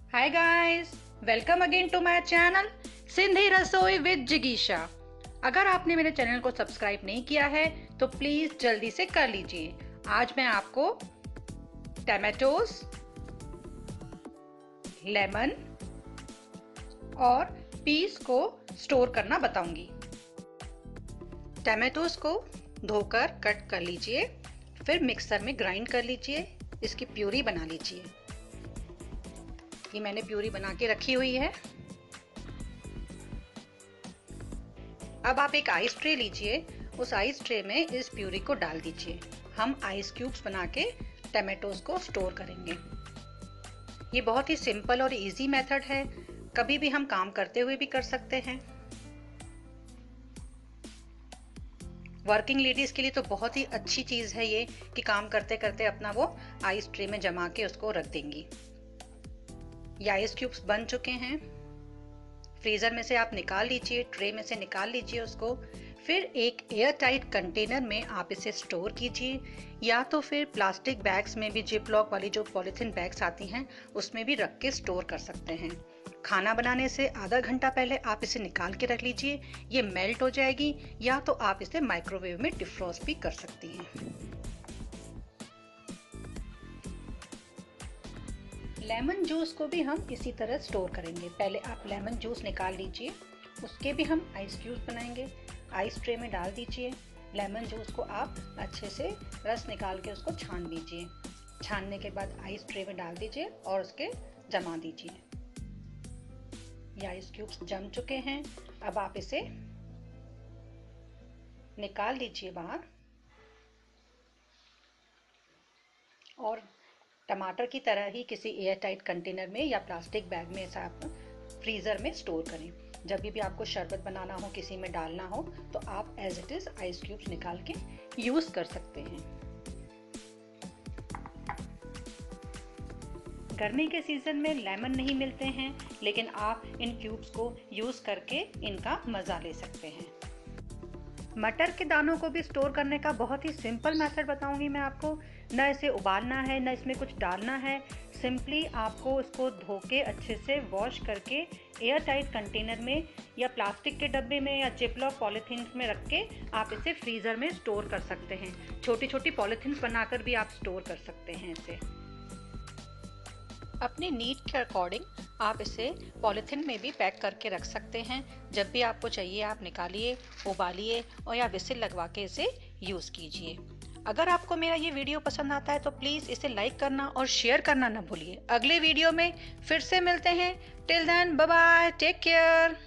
Hi guys, welcome again to my channel Sindhi Rasoi with जिगीशा। अगर आपने मेरे चैनल को सब्सक्राइब नहीं किया है तो प्लीज जल्दी से कर लीजिए। आज मैं आपको टमाटोज, लेमन और पीस को स्टोर करना बताऊंगी। टमाटोज को धोकर कट कर लीजिए, फिर मिक्सर में ग्राइंड कर लीजिए, इसकी प्यूरी बना लीजिए। ये मैंने प्यूरी बना के रखी हुई है। अब आप एक आइस ट्रे लीजिए, उस आइस ट्रे में इस प्यूरी को डाल दीजिए। हम आइस क्यूब्स बना के टमाटोज को स्टोर करेंगे। ये बहुत ही सिंपल और इजी मेथड है, कभी भी हम काम करते हुए भी कर सकते हैं। वर्किंग लेडीज के लिए तो बहुत ही अच्छी चीज है ये कि काम करते करते अपना वो आइस ट्रे में जमा के उसको रख देंगी। ये आइस क्यूब्स बन चुके हैं। फ्रीजर में से आप निकाल लीजिए, ट्रे में से निकाल लीजिए उसको। फिर एक एयर टाइट कंटेनर में आप इसे स्टोर कीजिए, या तो फिर प्लास्टिक बैग्स में भी, जिप लॉक वाली जो पॉलीथीन बैग्स आती हैं उसमें भी रख के स्टोर कर सकते हैं। खाना बनाने से आधा घंटा पहले आप इसे निकाल के रख लीजिए, ये मेल्ट हो जाएगी। या तो आप इसे माइक्रोवेव में डिफ्रॉस्ट भी कर सकती हैं। लेमन जूस को भी हम इसी तरह स्टोर करेंगे। पहले आप लेमन जूस निकाल लीजिए, उसके भी हम आइस क्यूब्स बनाएंगे। आइस ट्रे में डाल दीजिए। लेमन जूस को आप अच्छे से रस निकाल के उसको छान लीजिए। छानने के बाद आइस ट्रे में डाल दीजिए और उसके जमा दीजिए। ये आइस क्यूब्स जम चुके हैं। अब आप इसे निकाल लीजिए बाहर और टमाटर की तरह ही किसी एयर टाइट कंटेनर में या प्लास्टिक बैग में ऐसा आप फ्रीजर में स्टोर करें। जब भी आपको शरबत बनाना हो, किसी में डालना हो, तो आप as it is ice cubes निकाल के यूज कर सकते हैं। गर्मी के सीजन में लेमन नहीं मिलते हैं, लेकिन आप इन क्यूब्स को यूज करके इनका मजा ले सकते हैं। मटर के दानों को भी स्टोर करने का बहुत ही सिंपल मेथड बताऊंगी मैं आपको। न इसे उबालना है, न इसमें कुछ डालना है। सिंपली आपको इसको धो के अच्छे से वॉश करके एयर टाइट कंटेनर में या प्लास्टिक के डब्बे में या जिपलॉक पॉलीथीन में रख के आप इसे फ्रीज़र में स्टोर कर सकते हैं। छोटी छोटी पॉलीथीन बनाकर भी आप स्टोर कर सकते हैं इसे। अपनी नीड के अकॉर्डिंग आप इसे पॉलीथीन में भी पैक करके रख सकते हैं। जब भी आपको चाहिए आप निकालिए, उबालिए और या विसिल लगवा के इसे यूज़ कीजिए। अगर आपको मेरा ये वीडियो पसंद आता है तो प्लीज़ इसे लाइक करना और शेयर करना ना भूलिए। अगले वीडियो में फिर से मिलते हैं। Till then, bye bye, take care.